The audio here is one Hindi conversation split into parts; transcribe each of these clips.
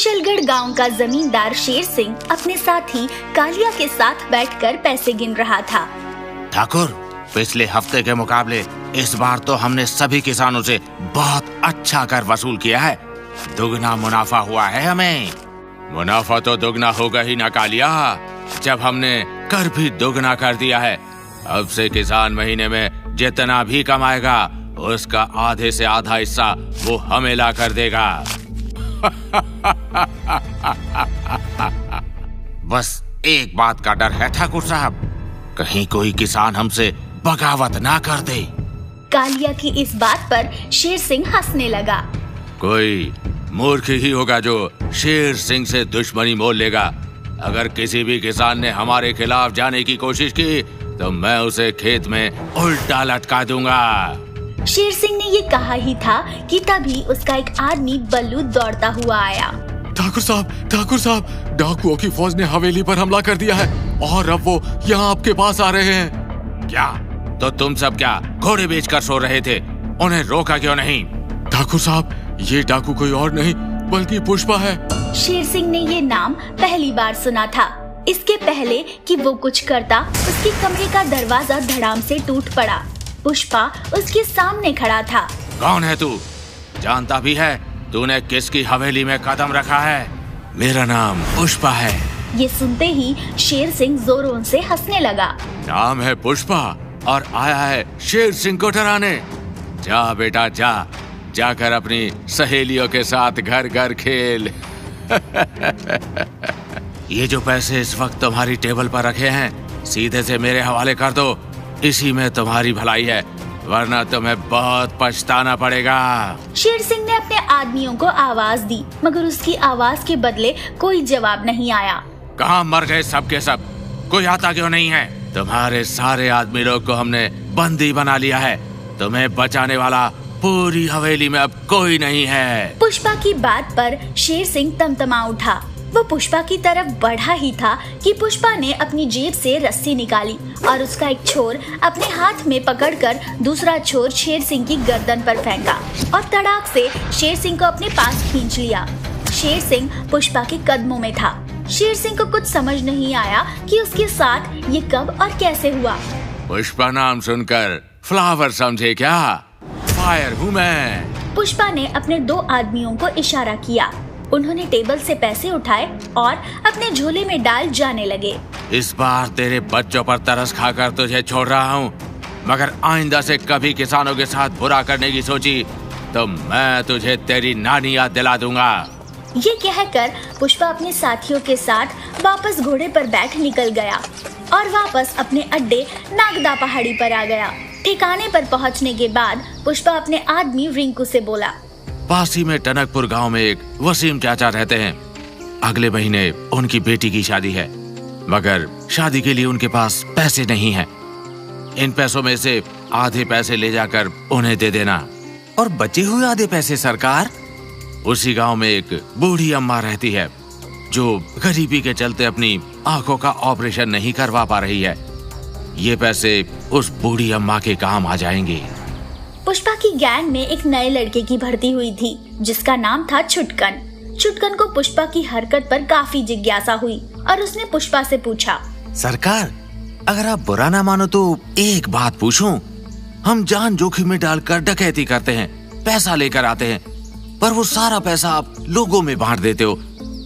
कुशलगढ़ गांव का जमींदार शेर सिंह अपने साथी कालिया के साथ बैठकर पैसे गिन रहा था। ठाकुर, पिछले हफ्ते के मुकाबले इस बार तो हमने सभी किसानों से बहुत अच्छा कर वसूल किया है। दुगना मुनाफा हुआ है हमें। मुनाफा तो दुगना होगा ही ना कालिया, जब हमने कर भी दुगना कर दिया है। अब से किसान महीने में जितना भी कमाएगा उसका आधे से आधा हिस्सा वो हमें ला कर देगा। बस एक बात का डर है ठाकुर साहब, कहीं कोई किसान हमसे बगावत ना कर दे। कालिया की इस बात पर शेर सिंह हंसने लगा। कोई मूर्ख ही होगा जो शेर सिंह से दुश्मनी मोल लेगा। अगर किसी भी किसान ने हमारे खिलाफ जाने की कोशिश की तो मैं उसे खेत में उल्टा लटका दूंगा। शेर सिंह ने ये कहा ही था कि तभी उसका एक आदमी बल्लू दौड़ता हुआ आया। ठाकुर साहब, डाकुओं की फौज ने हवेली पर हमला कर दिया है और अब वो यहाँ आपके पास आ रहे हैं। क्या? तो तुम सब क्या घोड़े बेचकर सो रहे थे? उन्हें रोका क्यों नहीं? ठाकुर साहब, ये डाकू कोई और नहीं बल्कि पुष्पा है। शेर सिंह ने ये नाम पहली बार सुना था। इसके पहले कि वो कुछ करता, उसके कमरे का दरवाजा धड़ाम से टूट पड़ा। पुष्पा उसके सामने खड़ा था। कौन है तू? जानता भी है तूने किसकी हवेली में कदम रखा है? मेरा नाम पुष्पा है। ये सुनते ही शेर सिंह जोरों से हंसने लगा। नाम है पुष्पा और आया है शेर सिंह को डराने। जा बेटा जा, जाकर अपनी सहेलियों के साथ घर घर खेल। ये जो पैसे इस वक्त तुम्हारी टेबल पर रखे हैं सीधे से मेरे हवाले कर दो। इसी में तुम्हारी भलाई है, वरना तुम्हें बहुत पछताना पड़ेगा। शेर सिंह ने अपने आदमियों को आवाज दी, मगर उसकी आवाज के बदले कोई जवाब नहीं आया। कहाँ मर गए सब के सब? कोई आता क्यों नहीं है? तुम्हारे सारे आदमी लोग को हमने बंदी बना लिया है। तुम्हें बचाने वाला पूरी हवेली में अब कोई नहीं है। पुष्पा की बात पर शेर सिंह तमतमा उठा। वो पुष्पा की तरफ बढ़ा ही था कि पुष्पा ने अपनी जेब से रस्सी निकाली और उसका एक छोर अपने हाथ में पकड़कर दूसरा छोर शेर सिंह की गर्दन पर फेंका और तड़ाक से शेर सिंह को अपने पास खींच लिया। शेर सिंह पुष्पा के कदमों में था। शेर सिंह को कुछ समझ नहीं आया कि उसके साथ ये कब और कैसे हुआ। पुष्पा नाम सुनकर फ्लावर समझे क्या? फायर हूँ मैं। पुष्पा ने अपने दो आदमियों को इशारा किया। उन्होंने टेबल से पैसे उठाए और अपने झोले में डाल जाने लगे। इस बार तेरे बच्चों पर तरस खाकर तुझे छोड़ रहा हूँ, मगर आइंदा से कभी किसानों के साथ बुरा करने की सोची तो मैं तुझे तेरी नानी याद दिला दूंगा। ये कहकर पुष्पा अपने साथियों के साथ वापस घोड़े पर बैठ निकल गया और वापस अपने अड्डे नागदा पहाड़ी पर आ गया। ठिकाने पर पहुंचने के बाद पुष्पा अपने आदमी रिंकू से बोला। पास ही में टनकपुर गांव में एक वसीम चाचा रहते हैं। अगले महीने उनकी बेटी की शादी है, मगर शादी के लिए उनके पास पैसे नहीं हैं। इन पैसों में से आधे पैसे ले जाकर उन्हें दे देना। और बचे हुए आधे पैसे सरकार? उसी गांव में एक बूढ़ी अम्मा रहती है जो गरीबी के चलते अपनी आंखों का ऑपरेशन नहीं करवा पा रही है। ये पैसे उस बूढ़ी अम्मा के काम आ जाएंगे। पुष्पा की गैंग में एक नए लड़के की भर्ती हुई थी जिसका नाम था छुटकन। छुटकन को पुष्पा की हरकत पर काफी जिज्ञासा हुई और उसने पुष्पा से पूछा। सरकार, अगर आप बुरा ना मानो तो एक बात पूछूं? हम जान जोखिम में डालकर डकैती करते हैं, पैसा लेकर आते हैं, पर वो सारा पैसा आप लोगों में बांट देते हो,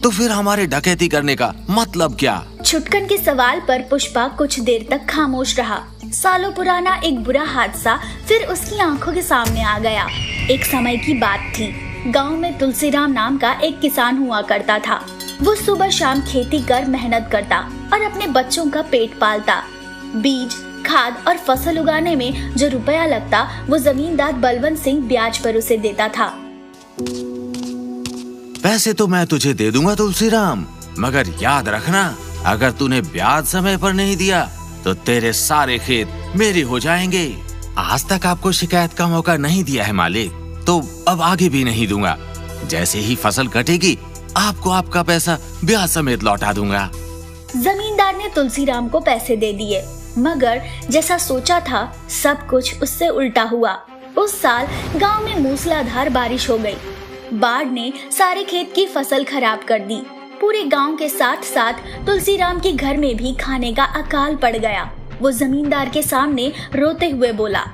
तो फिर हमारे डकैती करने का मतलब क्या? छुटकन के सवाल पर पुष्पा कुछ देर तक खामोश रहा। सालों पुराना एक बुरा हादसा फिर उसकी आंखों के सामने आ गया। एक समय की बात थी। गांव में तुलसीराम नाम का एक किसान हुआ करता था। वो सुबह शाम खेती कर मेहनत करता और अपने बच्चों का पेट पालता। बीज, खाद और फसल उगाने में जो रुपया लगता वो जमींदार बलवंत सिंह ब्याज पर उसे देता था। पैसे तो मैं तुझे दे दूंगा तुलसीराम, मगर याद रखना, अगर तूने ब्याज समय पर नहीं दिया तो तेरे सारे खेत मेरे हो जाएंगे। आज तक आपको शिकायत का मौका नहीं दिया है मालिक, तो अब आगे भी नहीं दूंगा। जैसे ही फसल कटेगी आपको आपका पैसा ब्याज समेत लौटा दूंगा। जमींदार ने तुलसीराम को पैसे दे दिए, मगर जैसा सोचा था सब कुछ उससे उल्टा हुआ। उस साल गांव में मूसलाधार बारिश हो गई। बाढ़ ने सारे खेत की फसल खराब कर दी। पूरे गांव के साथ साथ तुलसीराम के घर में भी खाने का अकाल पड़ गया। वो जमींदार के सामने रोते हुए बोला,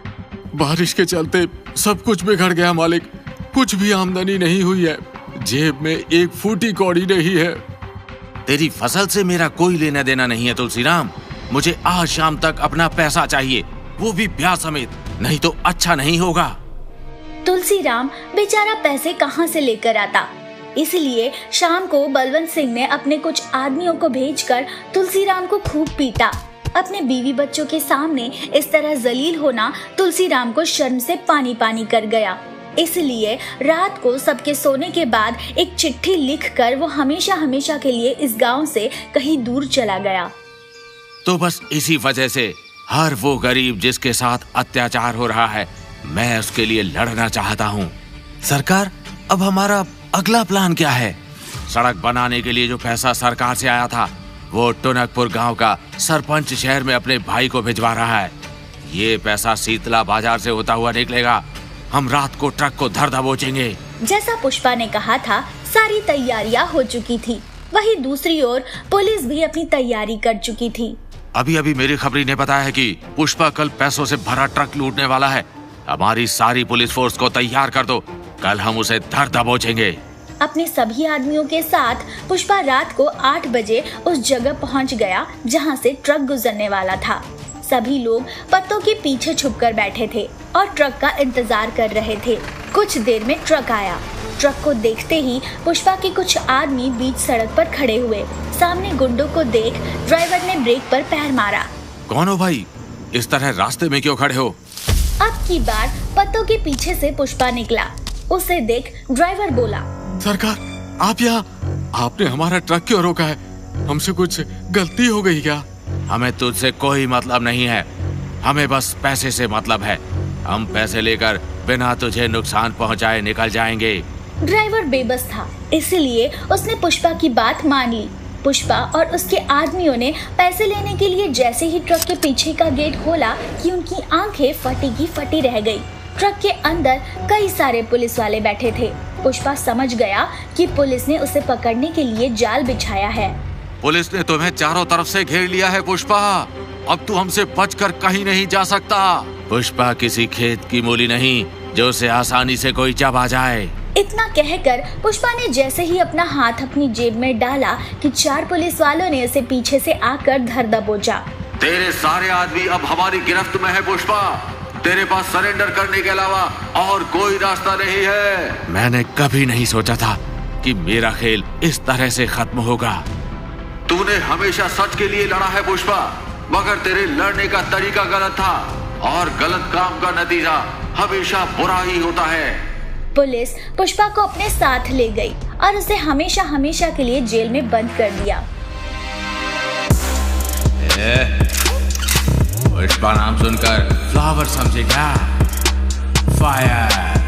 बारिश के चलते सब कुछ बिगड़ गया मालिक। कुछ भी आमदनी नहीं हुई है, जेब में एक फूटी कौड़ी नहीं है। तेरी फसल से मेरा कोई लेना देना नहीं है तुलसीराम। मुझे आज शाम तक अपना पैसा चाहिए, वो भी ब्याज समेत, नहीं तो अच्छा नहीं होगा। तुलसीराम बेचारा पैसे कहाँ से लेकर आता। इसलिए शाम को बलवंत सिंह ने अपने कुछ आदमियों को भेजकर तुलसीराम को खूब पीटा। अपने बीवी बच्चों के सामने इस तरह जलील होना तुलसीराम को शर्म से पानी पानी कर गया। इसलिए रात को सबके सोने के बाद एक चिट्ठी लिखकर वो हमेशा हमेशा के लिए इस गांव से कहीं दूर चला गया। तो बस इसी वजह से हर वो गरीब जिसके साथ अत्याचार हो रहा है, मैं उसके लिए लड़ना चाहता हूँ। सरकार, अब हमारा अगला प्लान क्या है? सड़क बनाने के लिए जो पैसा सरकार से आया था, वो टुनकपुर गांव का सरपंच शहर में अपने भाई को भिजवा रहा है। ये पैसा शीतला बाजार से होता हुआ निकलेगा। हम रात को ट्रक को धर दबोचेंगे। जैसा पुष्पा ने कहा था, सारी तैयारियां हो चुकी थी। वहीं दूसरी ओर पुलिस भी अपनी तैयारी कर चुकी थी। अभी अभी मेरी खबरी ने बताया है कि पुष्पा कल पैसों से भरा ट्रक लूटने वाला है। हमारी सारी पुलिस फोर्स को तैयार कर दो, कल हम उसे धर दबोचेंगे। अपने सभी आदमियों के साथ पुष्पा रात को 8 बजे उस जगह पहुंच गया जहां से ट्रक गुजरने वाला था। सभी लोग पत्तों के पीछे छुपकर बैठे थे और ट्रक का इंतजार कर रहे थे। कुछ देर में ट्रक आया। ट्रक को देखते ही पुष्पा के कुछ आदमी बीच सड़क पर खड़े हुए। सामने गुंडों को देख ड्राइवर ने ब्रेक पर पैर मारा। कौन हो भाई? इस तरह रास्ते में क्यों खड़े हो? अब की बार पत्तों के पीछे से पुष्पा निकला। उसे देख ड्राइवर बोला, सरकार, आप यहाँ? आपने हमारा ट्रक क्यों रोका है? हमसे कुछ गलती हो गई क्या? हमें तुझसे कोई मतलब नहीं है, हमें बस पैसे से मतलब है। हम पैसे लेकर बिना तुझे नुकसान पहुंचाए निकल जाएंगे। ड्राइवर बेबस था, इसलिए उसने पुष्पा की बात मान ली। पुष्पा और उसके आदमियों ने पैसे लेने के लिए जैसे ही ट्रक के पीछे का गेट खोला कि उनकी आंखें फटी की फटी रह गई। ट्रक के अंदर कई सारे पुलिस वाले बैठे थे। पुष्पा समझ गया कि पुलिस ने उसे पकड़ने के लिए जाल बिछाया है। पुलिस ने तुम्हें चारों तरफ से घेर लिया है पुष्पा, अब तू हमसे बचकर कहीं नहीं जा सकता। पुष्पा किसी खेत की मूली नहीं जो उसे आसानी से कोई चबा जाए। इतना कहकर पुष्पा ने जैसे ही अपना हाथ अपनी जेब में डाला कि 4 पुलिस वालों ने उसे पीछे से आकर धर दबोचा। तेरे सारे आदमी अब हमारी गिरफ्त में है पुष्पा। तेरे पास सरेंडर करने के अलावा और कोई रास्ता नहीं है। मैंने कभी नहीं सोचा था कि मेरा खेल इस तरह से खत्म होगा। तूने हमेशा सच के लिए लड़ा है पुष्पा, मगर तेरे लड़ने का तरीका गलत था और गलत काम का नतीजा हमेशा बुरा ही होता है। पुलिस पुष्पा को अपने साथ ले गई और उसे हमेशा हमेशा के लिए जेल में बंद कर दिया। पुष्पा नाम सुनकर फ्लावर समझेगा? फायर।